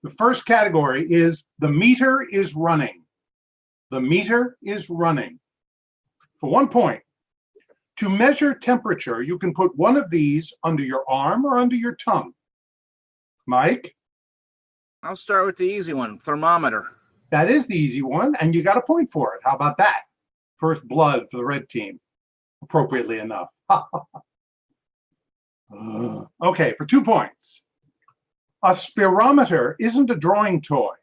The first category is the meter is running. The meter is running. For 1 point. To measure temperature, you can put one of these under your arm or under your tongue. Mike? I'll start with the easy one, thermometer. That is the easy one, and you got a point for it. How about that? First blood for the red team, appropriately enough. Okay, for 2 points. A spirometer isn't a drawing toy.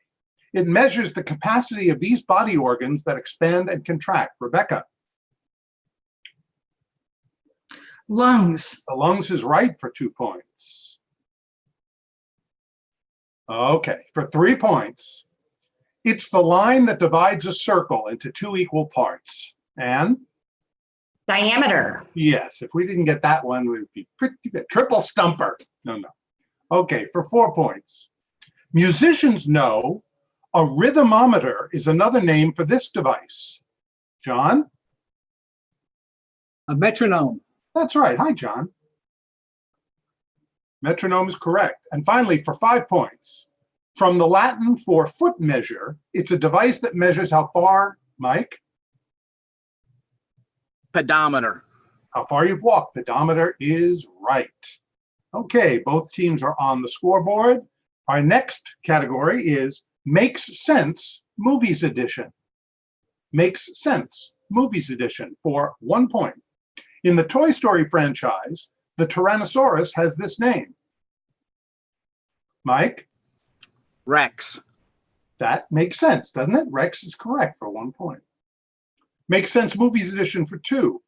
It measures the capacity of these body organs that expand and contract. Rebecca? Lungs. The lungs is right for 2 points. Okay, for 3 points. It's the line that divides a circle into 2 equal parts. And? Diameter. Yes, if we didn't get that one, we'd be pretty good. Triple stumper. No. Okay, for 4 points. Musicians know a rhythmometer is another name for this device. John? A metronome. That's right. Hi, John. Metronome is correct. And finally, for 5 points, from the Latin for foot measure, it's a device that measures how far, Mike? Pedometer. How far you've walked. Pedometer is right. Okay, both teams are on the scoreboard. Our next category is Makes Sense Movies Edition. Makes Sense Movies Edition for 1 point. In the Toy Story franchise, the Tyrannosaurus has this name. Mike? Rex. That makes sense, doesn't it? Rex is correct for 1 point. Makes Sense Movies Edition for 2.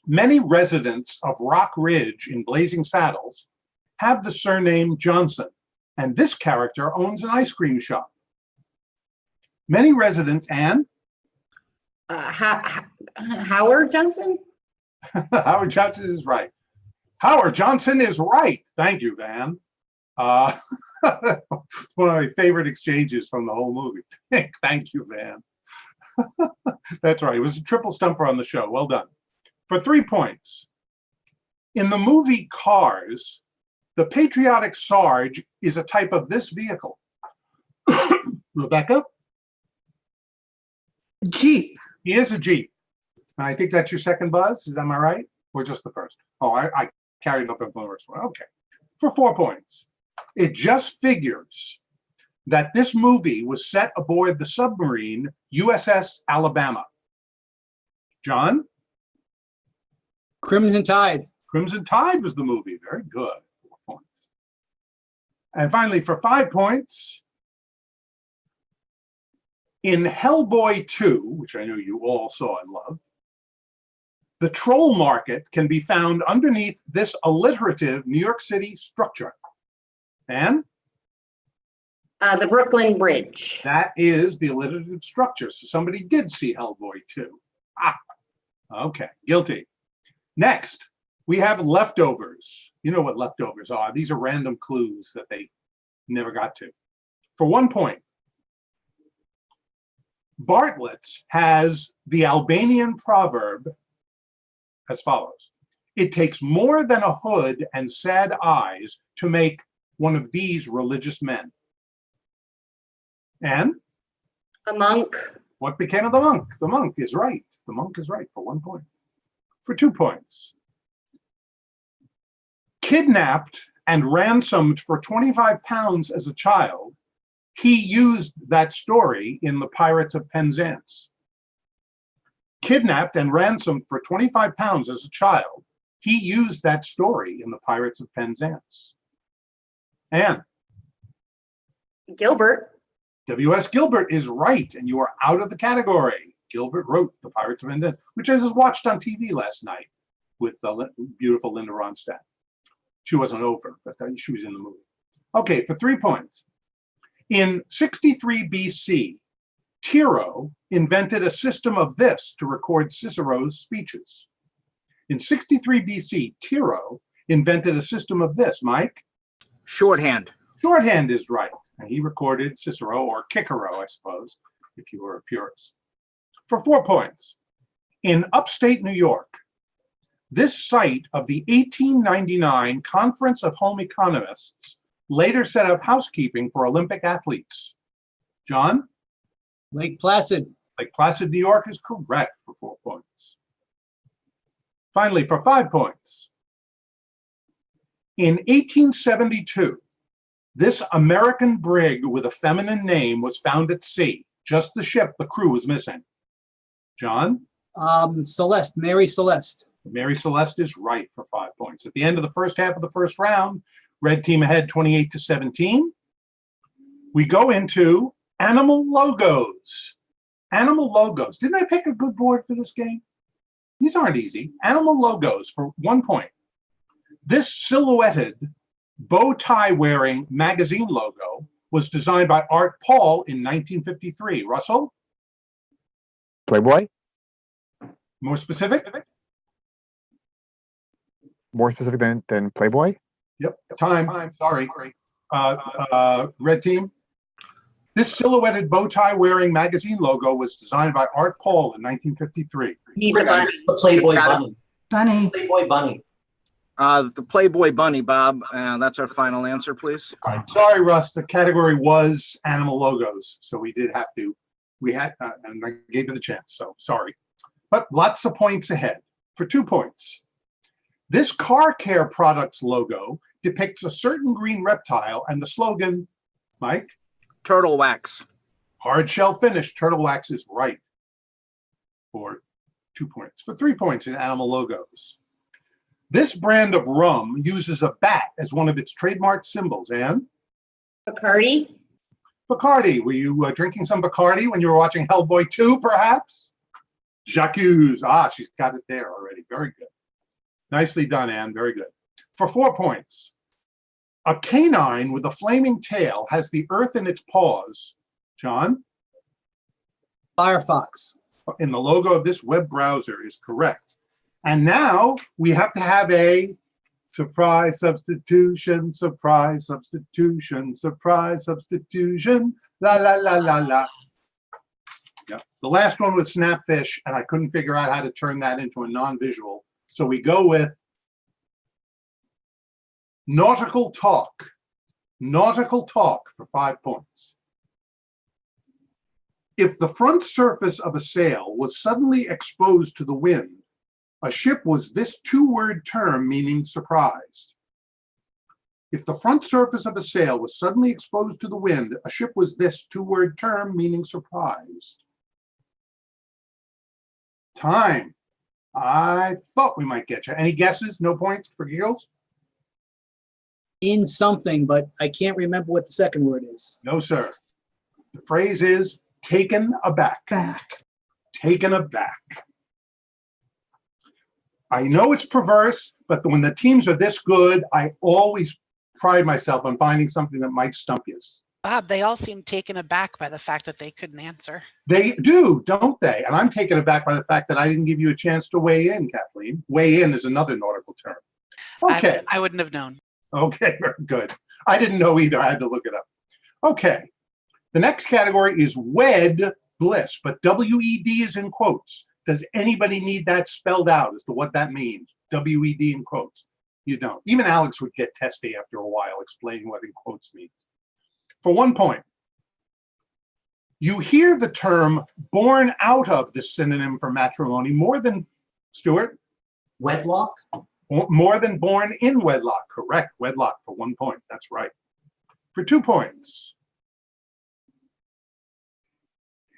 Many residents of Rock Ridge in Blazing Saddles have the surname Johnson, and this character owns an ice cream shop. Many residents and? Howard Johnson? Howard Johnson is right. Howard Johnson is right. Thank you, Van. One of my favorite exchanges from the whole movie. Thank you, Van. That's right. It was a triple stumper on the show. Well done. For 3 points. In the movie Cars, the patriotic Sarge is a type of this vehicle. Rebecca? Jeep. He is a Jeep. And I think that's your second buzz. Is that am I right? Or just the first? Oh, I carried over from the first one. Okay. For 4 points. It just figures that this movie was set aboard the submarine USS Alabama. John? Crimson Tide. Crimson Tide was the movie. Very good. 4 points. And finally, for 5 points, in Hellboy 2, which I know you all saw and loved, the troll market can be found underneath this alliterative New York City structure. And? The Brooklyn Bridge. That is the alliterative structure. So somebody did see Hellboy 2. Okay, guilty. Next, we have leftovers. You know what leftovers are. These are random clues that they never got to. For 1 point, Bartlett's has the Albanian proverb as follows. It takes more than a hood and sad eyes to make one of these religious men. And? A monk. What became of the monk? The monk is right. The monk is right for 1 point. For 2 points. Kidnapped and ransomed for 25 pounds as a child, he used that story in The Pirates of Penzance. Kidnapped and ransomed for 25 pounds as a child, he used that story in The Pirates of Penzance. And? Gilbert. W.S. Gilbert is right, and you are out of the category. Gilbert wrote The Pirates of Penzance, which I just watched on TV last night with the beautiful Linda Ronstadt. She wasn't over, but she was in the movie. Okay, for 3 points. In 63 BC, Tiro invented a system of this to record Cicero's speeches. In 63 BC, Tiro invented a system of this. Mike? Shorthand. Shorthand is right. And he recorded Cicero, or Cicero, I suppose, if you were a purist. For 4 points. In upstate New York, this site of the 1899 Conference of Home Economists later set up housekeeping for Olympic athletes? John? Lake Placid. Lake Placid, New York is correct for 4 points. Finally, for 5 points. In 1872, this American brig with a feminine name was found at sea. Just the ship, the crew was missing. John? Celeste, Mary Celeste. Mary Celeste is right for 5 points. At the end of the first half of the first round, red team ahead 28-17. We go into animal logos. Animal logos. Didn't I pick a good board for this game? These aren't easy. Animal logos for 1 point. This silhouetted bow tie wearing magazine logo was designed by Art Paul in 1953. Russell? Playboy? More specific? More specific than Playboy? Yep, time, sorry. Red team? This silhouetted bow tie wearing magazine logo was designed by Art Paul in 1953. He's a bunny. The Playboy Got it. Bunny. Bunny. Playboy Bunny. The Playboy Bunny, Bob. That's our final answer, please. Sorry, Russ, the category was animal logos, so we did have to, and I gave you the chance, so sorry. But lots of points ahead. For 2 points. This car care products logo depicts a certain green reptile and the slogan, Mike? Turtle wax. Hard shell finish. Turtle wax is right for 2 points. For 3 points in animal logos. This brand of rum uses a bat as one of its trademark symbols. And Bacardi. Bacardi. Were you drinking some Bacardi when you were watching Hellboy 2, perhaps? Jacques. Ah, she's got it there already. Very good. Nicely done, Anne. Very good. For 4 points. A canine with a flaming tail has the earth in its paws. John? Firefox. In the logo of this web browser is correct. And now we have to have a surprise substitution, surprise substitution, surprise substitution, la la la la la. Yep. The last one was Snapfish, and I couldn't figure out how to turn that into a non-visual. So we go with nautical talk. Nautical talk for 5 points. If the front surface of a sail was suddenly exposed to the wind, a ship was this 2-word term meaning surprised. If the front surface of a sail was suddenly exposed to the wind, a ship was this 2-word term meaning surprised. Time. I thought we might get you. Any guesses? No points for giggles? In something, but I can't remember what the second word is. No, sir. The phrase is taken aback. Back. Taken aback. I know it's perverse, but when the teams are this good, I always pride myself on finding something that might stump you. Bob, they all seem taken aback by the fact that they couldn't answer. They do, don't they? And I'm taken aback by the fact that I didn't give you a chance to weigh in, Kathleen. Weigh in is another nautical term. Okay. I wouldn't have known. Okay, very good. I didn't know either. I had to look it up. Okay. The next category is wed bliss, but W-E-D is in quotes. Does anybody need that spelled out as to what that means? W-E-D in quotes. You don't. Even Alex would get testy after a while explaining what in quotes means. For 1 point, you hear the term born out of the synonym for matrimony more than, Stuart? Wedlock. More than born in wedlock. Correct. Wedlock for 1 point. That's right. For 2 points.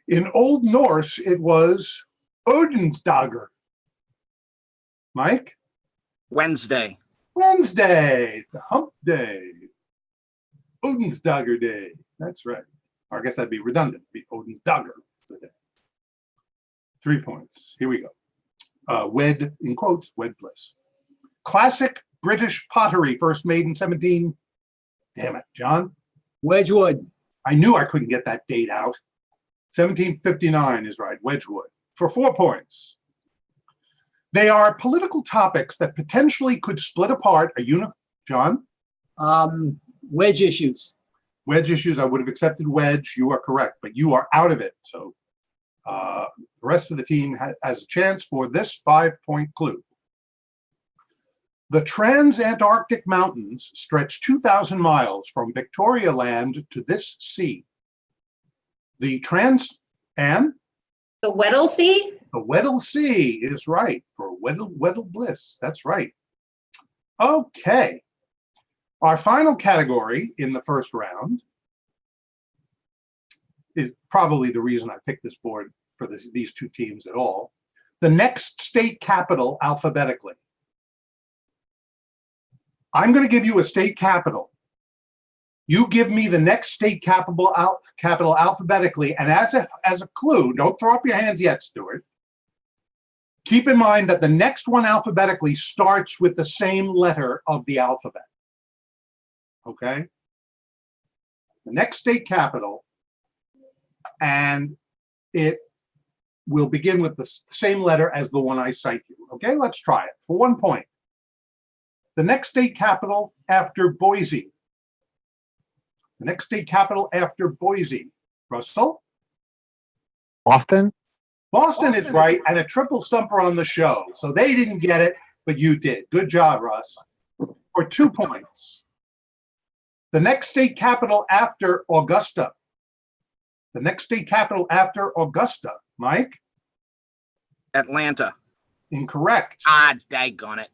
In Old Norse, it was Odinsdagur. Mike? Wednesday. Wednesday, the hump day. Odinsdagur day. That's right. Or I guess that'd be redundant. It'd be Odinsdagur. 3 points. Here we go. Wed, in quotes, wed bliss. Classic British pottery, first made in 17. Damn it, John. Wedgwood. I knew I couldn't get that date out. 1759 is right. Wedgwood. For 4 points. They are political topics that potentially could split apart a John? Wedge issues. Wedge issues, I would have accepted wedge. You are correct, but you are out of it. So the rest of the team has a chance for this 5-point clue. The Transantarctic Mountains stretch 2,000 miles from Victoria Land to this sea. The Weddell Sea? the Weddell Sea is right for Weddell Bliss. That's right. Okay. Our final category in the first round is probably the reason I picked this board for these two teams at all. The next state capital alphabetically. I'm going to give you a state capital. You give me the next state capital alphabetically, and as a clue, don't throw up your hands yet, Stuart. Keep in mind that the next one alphabetically starts with the same letter of the alphabet. Okay? The next state capital, and it will begin with the same letter as the one I cite you. Okay, let's try it for 1 point. The next state capital after Boise. The next state capital after Boise. Russell? Boston? Boston is right, and a triple stumper on the show. So they didn't get it, but you did. Good job, Russ. For 2 points. The next state capital after Augusta. The next state capital after Augusta. Mike? Atlanta. Incorrect. Ah, daggone it.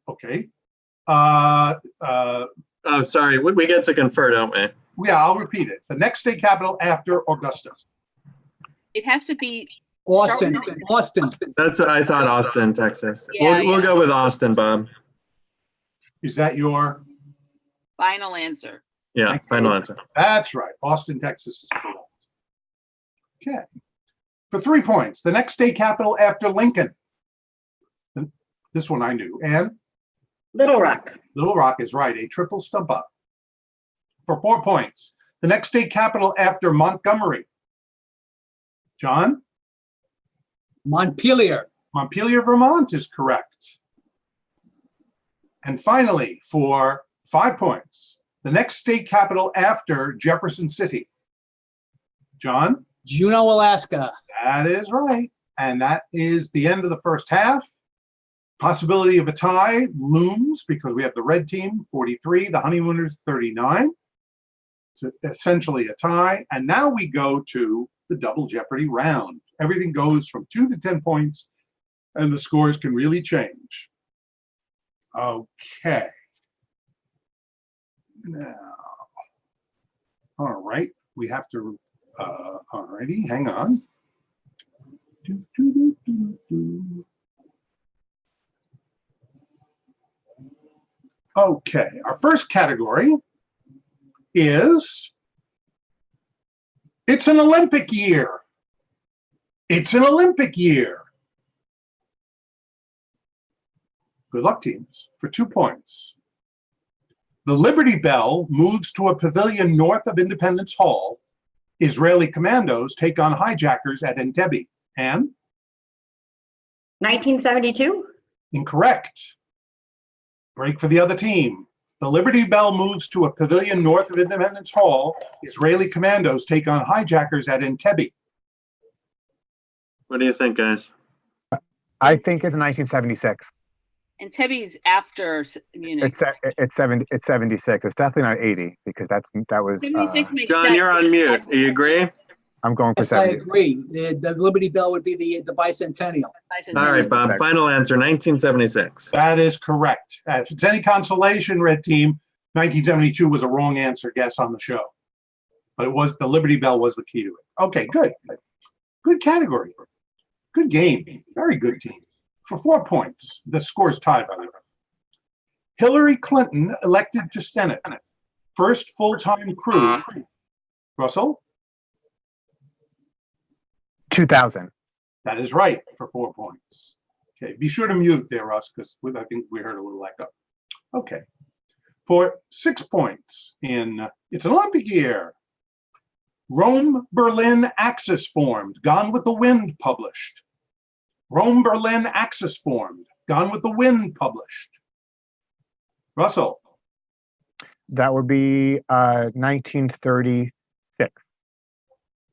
Okay. Oh, sorry. We get to confer, don't we? Yeah, I'll repeat it. The next state capital after Augusta. It has to be. Austin, Austin. That's what I thought. Austin, Texas. Yeah, We'll go with Austin, Bob. Is that your? Final answer. Yeah, Thank you. final answer. That's right. Austin, Texas is correct. Okay. For 3 points, the next state capital after Lincoln. This one I knew. And Little Rock. Little Rock is right. A triple stump up. For 4 points, the next state capital after Montgomery. John? Montpelier. Montpelier, Vermont is correct. And finally, for 5 points, the next state capital after Jefferson City. John? Juneau, Alaska. That is right. And that is the end of the first half. Possibility of a tie looms because we have the red team, 43, the Honeymooners, 39. So essentially a tie. And now we go to the double jeopardy round. Everything goes from 2 to 10 points, and the scores can really change. Okay. Now, all right, we have to, alrighty, hang on. Okay, our first category is, it's an Olympic year. It's an Olympic year. Good luck, teams, for 2 points. The Liberty Bell moves to a pavilion north of Independence Hall. Israeli commandos take on hijackers at Entebbe. And? 1972? Incorrect. Break for the other team. The Liberty Bell moves to a pavilion north of Independence Hall. Israeli commandos take on hijackers at Entebbe. What do you think, guys? I think it's 1976. And Tebby's after Munich. It's 76. It's definitely not 80 because that was. 76 makes John, sense. you're on mute. Do you agree? I'm going for Yes, I 70. agree. The Liberty Bell would be the bicentennial. All right, Bob. Correct. Final answer, 1976. That is correct. If it's any consolation, red team, 1972 was a wrong answer guess on the show. But it was, the Liberty Bell was the key to it. Okay, good. Good category. Good game. Very good team. For 4 points, the score's tied, by the way. Hillary Clinton elected to Senate. First full-time crew. Russell? 2000. That is right for 4 points. Okay, be sure to mute there, Russ, because I think we heard a little echo. Okay. For 6 points in It's an Olympic Year. Rome-Berlin Axis formed, Gone with the Wind published. Rome-Berlin Axis formed, Gone with the Wind published. Russell? That would be 1936.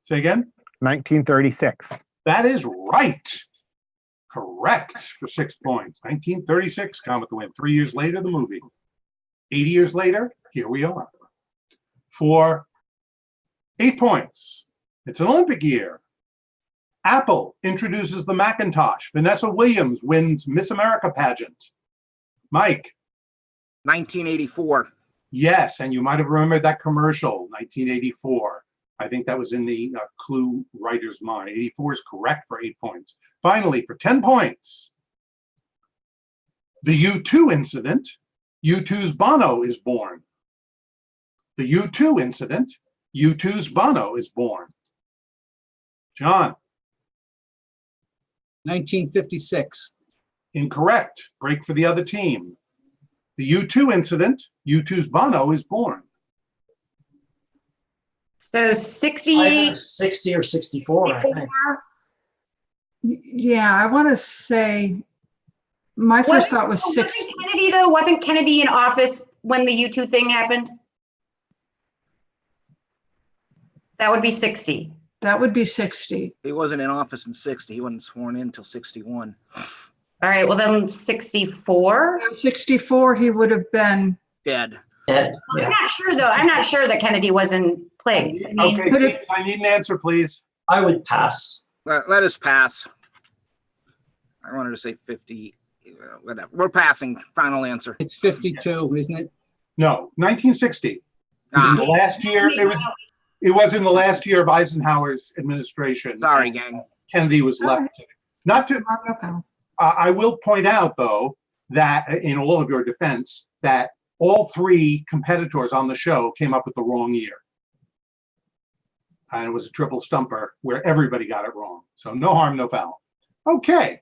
Say again? 1936. That is right. Correct for 6 points. 1936, Gone with the Wind. 3 years later, the movie. 80 years later, here we are. For 8 points, it's an Olympic year. Apple introduces the Macintosh. Vanessa Williams wins Miss America pageant. Mike, 1984. yes, and you might have remembered that commercial, 1984. I think that was in the Clue writer's mind. 84 is correct for 8 points. Finally, for 10 points, the U2 incident, U2's Bono is born. The U2 incident, U2's Bono is born. John, 1956. incorrect. Break for the other team. The U2 incident, U2's Bono is born. So 60, 60 or 64, I think. Yeah, I want to say, my first thought was Wasn't 6. Kennedy though? Wasn't Kennedy in office when the U2 thing happened? That would be 60. That would be 60. He wasn't in office in 60. He wasn't sworn in until 61. All right, well then 64. 64, he would have been. Dead. Yeah. I'm not sure though. I'm not sure that Kennedy was in place. I mean, Okay, could it- Steve, I need an answer, please. I would pass. Let us pass. I wanted to say 50. Whatever. We're passing. Final answer. It's 52, isn't it? No, 1960. Ah, The last year, it was in the last year of Eisenhower's administration. sorry, gang. Kennedy was left. Not to, I will point out, though, that in all of your defense, that all three competitors on the show came up with the wrong year. And it was a triple stumper where everybody got it wrong. So no harm, no foul. Okay.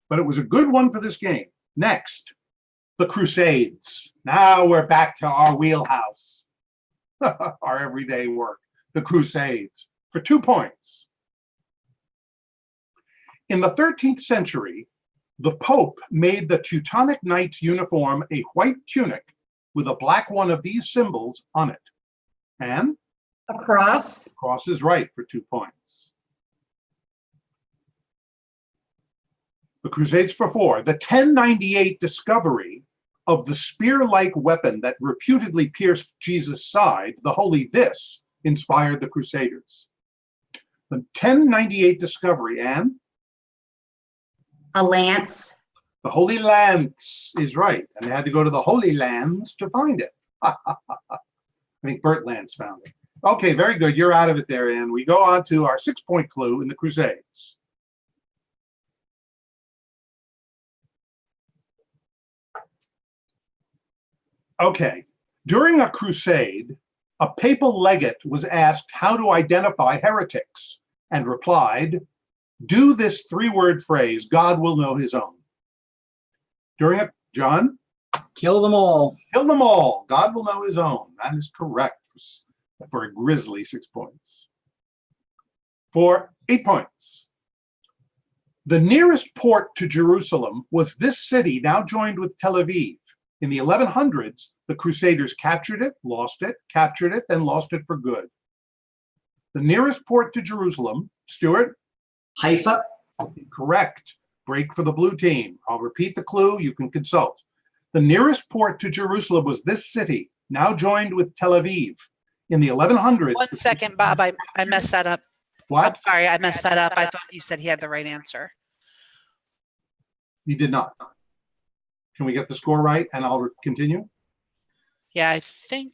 But it was a good one for this game. Next, the Crusades. Now we're back to our wheelhouse, our everyday work, the Crusades, for 2 points. In the 13th century, the Pope made the Teutonic Knights uniform a white tunic with a black one of these symbols on it. And a cross. cross is right for 2 points. The Crusades for 4. The 1098 discovery of the spear-like weapon that reputedly pierced Jesus' side, the Holy This, inspired the Crusaders. The 1098 discovery, and A lance. the Holy Lance is right. And they had to go to the Holy Lands to find it. I think Bert Lance found it. Okay, very good. You're out of it there, Ann. We go on to our 6-point clue in the Crusades. Okay, during a crusade, a papal legate was asked how to identify heretics and replied, do this 3-word phrase, God will know his own. During a, John? Kill them all. Kill them all. God will know his own. That is correct for a grisly 6 points. For 8 points. The nearest port to Jerusalem was this city, now joined with Tel Aviv. In the 1100s, the Crusaders captured it, captured it, then lost it for good. The nearest port to Jerusalem, Stuart? Haifa? Correct. Break for the blue team. I'll repeat the clue. You can consult. The nearest port to Jerusalem was this city, now joined with Tel Aviv. In the 1100s. 1 second, Bob. I messed that up. I'm What? sorry, I messed that up. I thought you said he had the right answer. He did not. Can we get the score right and I'll continue? Yeah, I think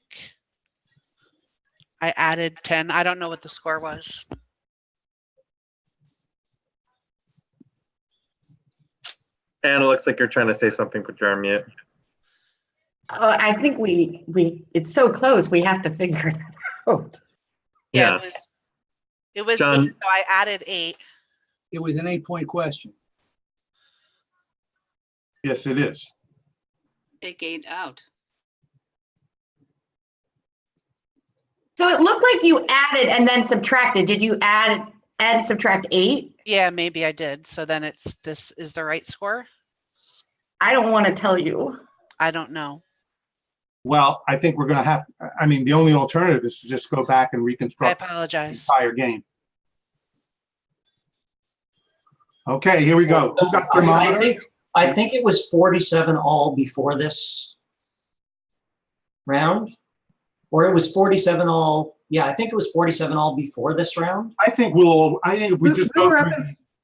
I added 10. I don't know what the score was. And it looks like you're trying to say something, but you're on mute. I think it's so close. We have to figure that out. Yeah, Yeah. it was John- 8, so I added 8. It was an 8-point question. Yes, it is. Take 8 out. So it looked like you added and then subtracted. Did you add and subtract 8? Yeah, maybe I did. So then this is the right score? I don't want to tell you. I don't know. Well, I think we're going to have, I mean, the only alternative is to just go back and I reconstruct the apologize. entire game. Okay, here we go. Who got I thermometer? think it was 47 all before this round. Or it was 47 all. Yeah, I think it was 47 all before this round. I think if we just go through,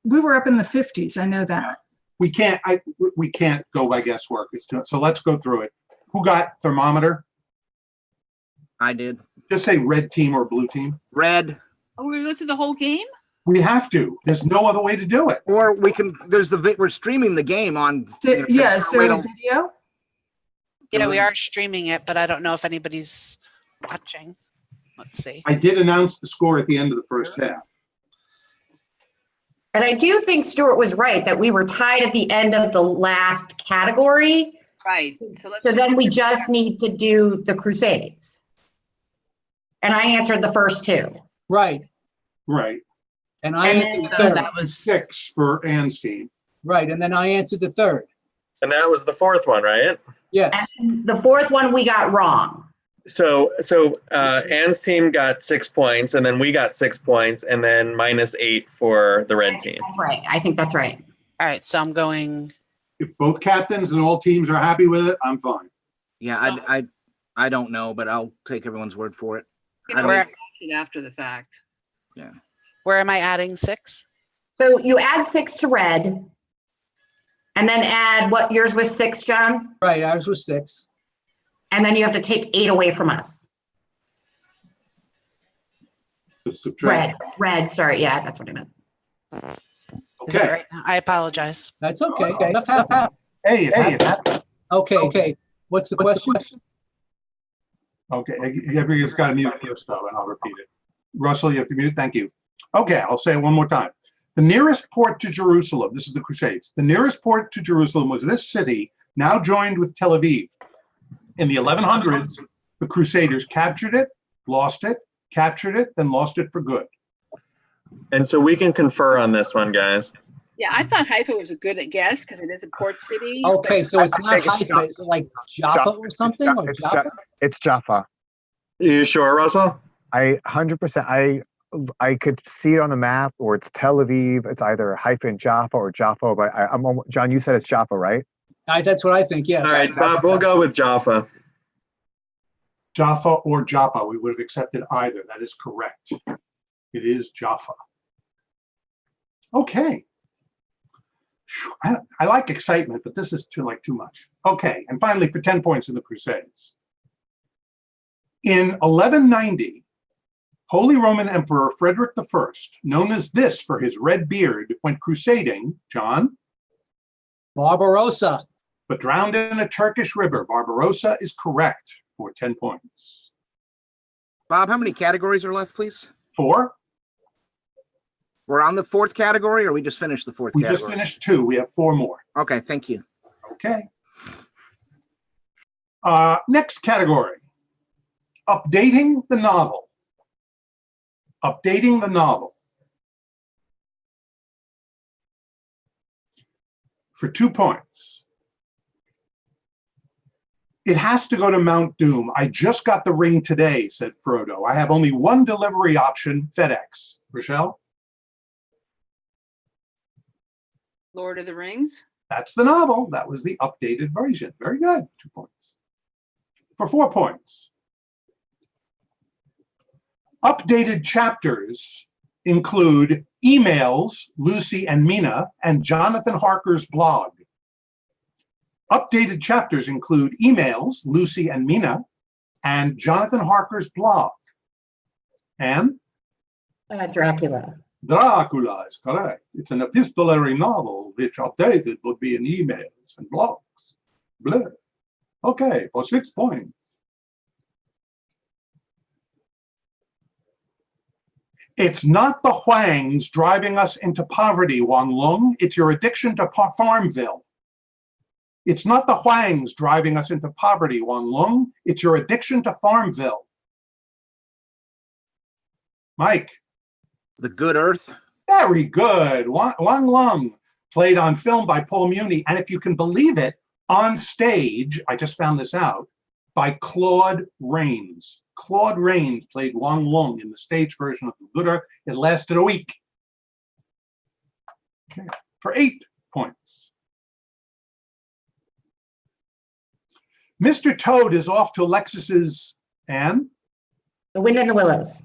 We were up in the 50s. I know that. we can't go by guesswork. So let's go through it. Who got thermometer? I did. Just say red team or blue team. Red, Are we going through the whole game? We have to. There's no other way to do it. or we can, we're streaming the game on. Yeah, is there wait a till- video? Yeah, we are streaming it, but I don't know if anybody's watching. Let's see. I did announce the score at the end of the first half. And I do think Stuart was right that we were tied at the end of the last category. Right. So let's. So then we just need to do the Crusades. And I answered the first two. Right. Right. And I And answered the So third. that was 6 for Ann's team. Right. And then I answered the third. And that was the fourth one, right? Yes. And the fourth one we got wrong. So Ann's team got 6 points, and then we got 6 points, and then -8 for the red team. That's right. I think that's right. all right. So I'm going. If both captains and all teams are happy with it, I'm fine. Yeah, So- I don't know, but I'll take everyone's word for it. You I know, don't- watch it after the fact. Where am I adding 6? So you add 6 to red. And then add what yours was 6, John? Right. Ours was 6. And then you have to take 8 away from us. Just subtract. Red, sorry. Yeah, that's what I meant. Is that Okay. right? I apologize. That's okay. Enough happened. Hey, it happened. Okay. What's the question? Okay, everybody's got to mute first though, and I'll repeat it. Russell, you have to mute. Thank you. Okay, I'll say it one more time. The nearest port to Jerusalem, this is the Crusades, the nearest port to Jerusalem was this city, now joined with Tel Aviv. In the 1100s, the Crusaders captured it, lost it, captured it, then lost it for good. And so we can confer on this one, guys. Yeah, I thought Haifa was a good guess because it is a port city. Okay, so it's I not think it's Haifa. Is it like Joppa or something? Or Jaffa? It's Jaffa. You sure, Russell? I 100%. I could see it on the map, or it's Tel Aviv. It's either Haifa and Jaffa or Jaffa. But John, you said it's Jaffa, right? That's what I think, yes. All right, Bob, we'll go with Jaffa. Jaffa or Joppa, we would have accepted either. That is correct. It is Jaffa. Okay. Phew, I like excitement, but this is too much. Okay, and finally for 10 points in the Crusades. In 1190, Holy Roman Emperor Frederick I, known as this for his red beard, went crusading, John, Barbarossa. but drowned in a Turkish river. Barbarossa is correct for 10 points. Bob, how many categories are left, please? 4. We're on the 4th category, or we just finished the 4th We category? just finished 2. We have 4 more. Okay, thank you. Okay. Next category. Updating the novel. Updating the novel. For 2 points. It has to go to Mount Doom. I just got the ring today, said Frodo. I have only one delivery option, FedEx. Rochelle? Lord of the Rings. That's the novel. That was the updated version. Very good. 2 points. For 4 points. Updated chapters include emails, Lucy and Mina, and Jonathan Harker's blog. Updated chapters include emails, Lucy and Mina, and Jonathan Harker's blog. And Dracula. Dracula is correct. It's an epistolary novel which updated would be in emails and blogs. Blah. Okay, for 6 points. It's not the Huangs driving us into poverty, Wang Lung. It's your addiction to Farmville. It's not the Huangs driving us into poverty, Wang Lung. It's your addiction to Farmville. Mike. The Good Earth. Very good. Wang Lung, played on film by Paul Muni, and if you can believe it, on stage, I just found this out, by Claude Rains. Claude Rains played Wang Lung in the stage version of The Good Earth. It lasted a week. Okay. for 8 points. Mr. Toad is off to Alexis's, Anne? The Wind in the Willows.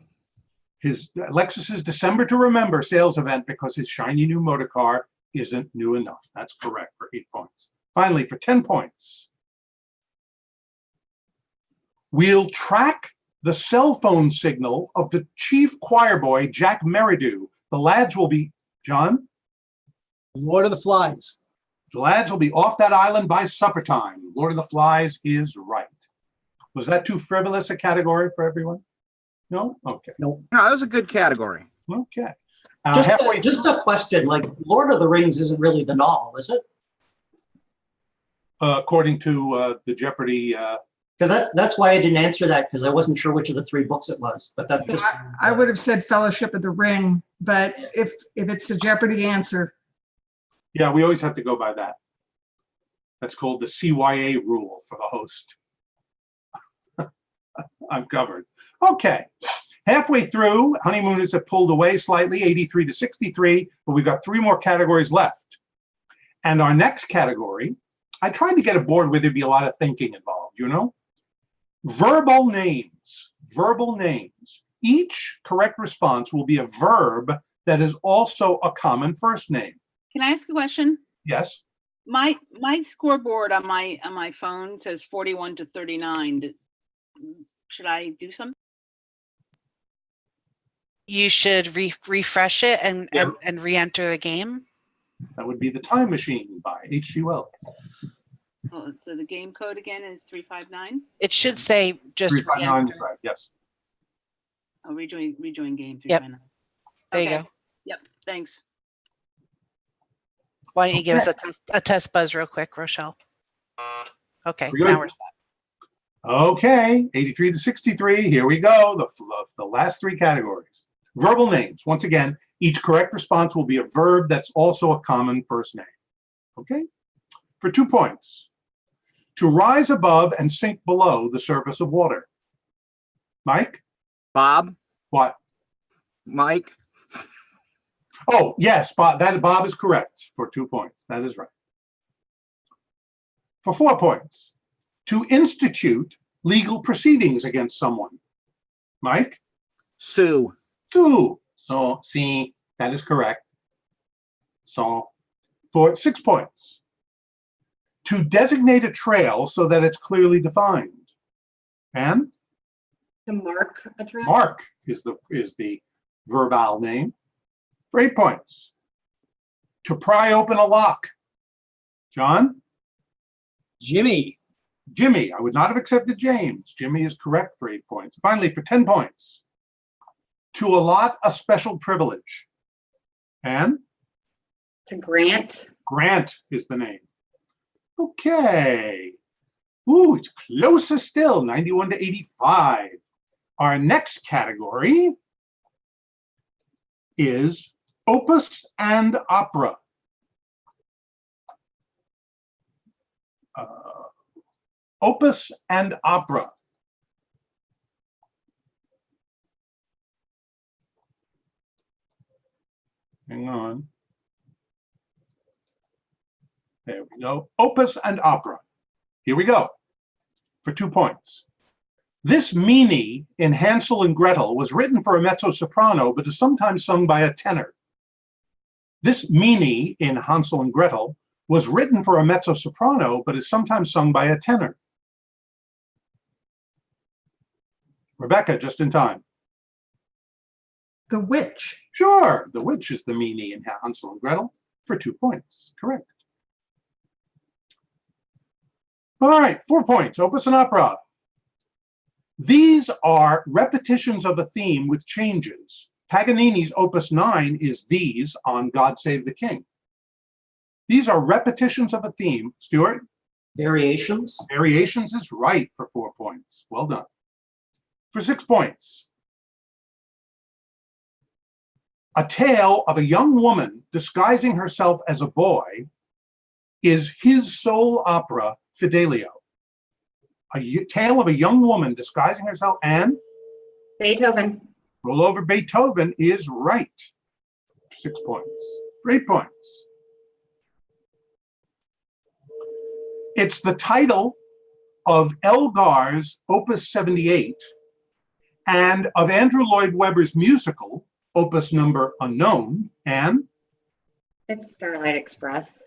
His Alexis's December to Remember sales event because his shiny new motor car isn't new enough. That's correct for 8 points. Finally, for 10 points, we'll track the cell phone signal of the chief choir boy, Jack Meridew. The lads will be, John? Lord of the Flies. The lads will be off that island by supper time. Lord of the Flies is right. Was that too frivolous a category for everyone? No? Okay. No. No, that was a good category. Okay. Just a question, like Lord of the Rings isn't really the novel, is it? According to the Jeopardy. Because that's why I didn't answer that, because I wasn't sure which of the 3 books it was, but that's just. I would have said Fellowship of the Ring, but if it's the Jeopardy answer, Yeah, we always have to go by that. That's called the CYA rule for the host. I'm covered. Okay. Halfway through, Honeymooners have pulled away slightly, 83 to 63, but we've got 3 more categories left. And our next category, I tried to get a board where there'd be a lot of thinking involved, you know? Verbal names. Verbal names. Each correct response will be a verb that is also a common first name. Can I ask a question? Yes? My scoreboard on my phone says 41 to 39. Should I do something? You should refresh it and, Yeah. and re-enter the game. That would be The Time Machine by H.G. Wells. Oh, so the game code again is 359. It should say just 359 re-enter. is right, yes. Oh, rejoin game. Yep. 359. There you Okay. go. Yep. Thanks. Why don't you give us a test buzz real quick, Rochelle? Okay, We're good. now we're set. Okay, 83 to 63. Here we go. The last 3 categories. Verbal names. Once again, each correct response will be a verb that's also a common first name. Okay? For 2 points. To rise above and sink below the surface of water. Mike? Bob, What? Mike, Oh, yes, Bob is correct for 2 points. That is right. For 4 points. To institute legal proceedings against someone. Mike? Sue, 2. So, see, that is correct. So, for 6 points. To designate a trail so that it's clearly defined. And To mark a trail. Mark is the verbal name. For 8 points. To pry open a lock. John? Jimmy. Jimmy. I would not have accepted James. Jimmy is correct for 8 points. Finally, for 10 points. To allot a special privilege. And To grant. Grant is the name. Okay. Ooh, it's closer still, 91 to 85. Our next category is opus and opera. Opus and opera. Hang on. There we go. Opus and opera. Here we go. For 2 points. This meanie in Hansel and Gretel was written for a mezzo-soprano, but is sometimes sung by a tenor. This meanie in Hansel and Gretel was written for a mezzo-soprano, but is sometimes sung by a tenor. Rebecca, just in time. The Witch. Sure, the witch is the meanie in Hansel and Gretel for 2 points. Correct. All right, 4 points. Opus and opera. These are repetitions of a theme with changes. Paganini's Opus 9 is These on God Save the King. These are repetitions of a theme. Stuart? Variations? Variations is right for 4 points. Well done. For 6 points. A tale of a young woman disguising herself as a boy is his sole opera, Fidelio. A tale of a young woman disguising herself, and Beethoven. roll over Beethoven is right. 6 points. For 8 points. It's the title of Elgar's Opus 78 and of Andrew Lloyd Webber's musical, Opus Number Unknown, and It's Starlight Express.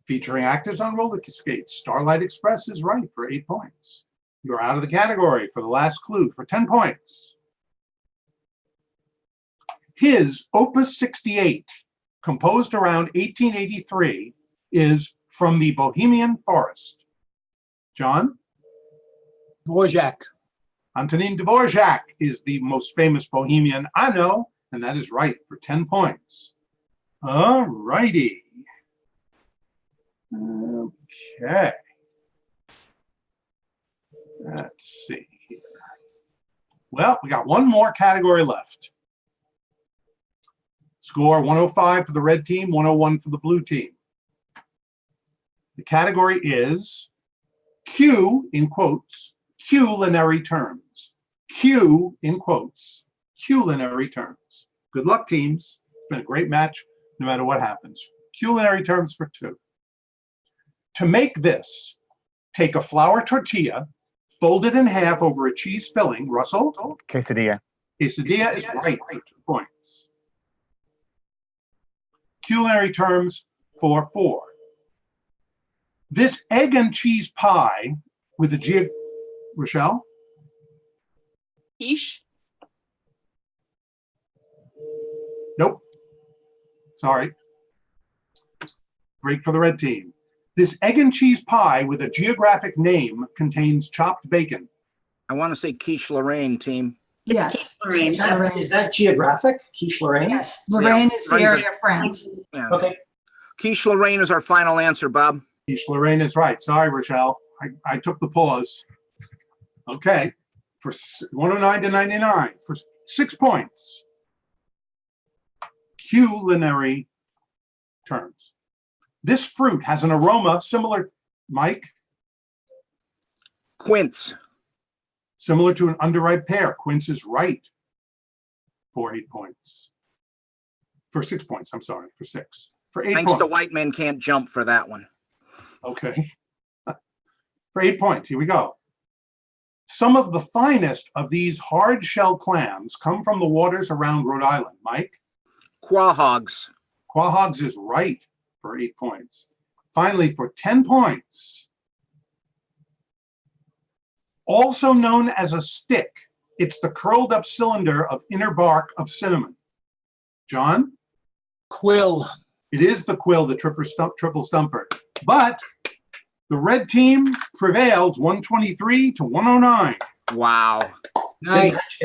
featuring actors on roller skates. Starlight Express is right for 8 points. You're out of the category for the last clue for 10 points. His Opus 68, composed around 1883, is From the Bohemian Forest. John? Dvorak. Antonin Dvorak is the most famous Bohemian I know, and that is right for 10 points. All righty. Okay. Let's see here. Well, we got one more category left. Score 105 for the red team, 101 for the blue team. The category is Q, in quotes, culinary terms. Q, in quotes, culinary terms. Good luck, teams. It's been a great match, no matter what happens. Culinary terms for 2. To make this, take a flour tortilla, fold it in half over a cheese filling. Russell? Quesadilla. Quesadilla is right, 2 points. Culinary terms for 4. This egg and cheese pie with the Rochelle? Quiche? Nope. Sorry. Break for the red team. This egg and cheese pie with a geographic name contains chopped bacon. I want to say quiche Lorraine, team. Yes. Lorraine. Is that geographic? Quiche Lorraine? Yes, Lorraine is the Lorraine's area of France. Yeah. Okay. Quiche Lorraine is our final answer, Bob. Quiche Lorraine is right. Sorry, Rochelle. I took the pause. Okay. For 109 to 99, for 6 points. Culinary terms. This fruit has an aroma similar, Mike, Quince. similar to an underripe pear. Quince is right for 8 points. For 6 points, I'm sorry, for 6. For 8 Thanks points. to White Men Can't Jump for that one. Okay. For 8 points, here we go. Some of the finest of these hard shell clams come from the waters around Rhode Island. Mike? Quahogs. Quahogs is right for 8 points. Finally, for 10 points, also known as a stick, it's the curled up cylinder of inner bark of cinnamon. John? Quill. It is the quill, the triple stumper. But the red team prevails 123 to 109. Wow. Nice. Nice.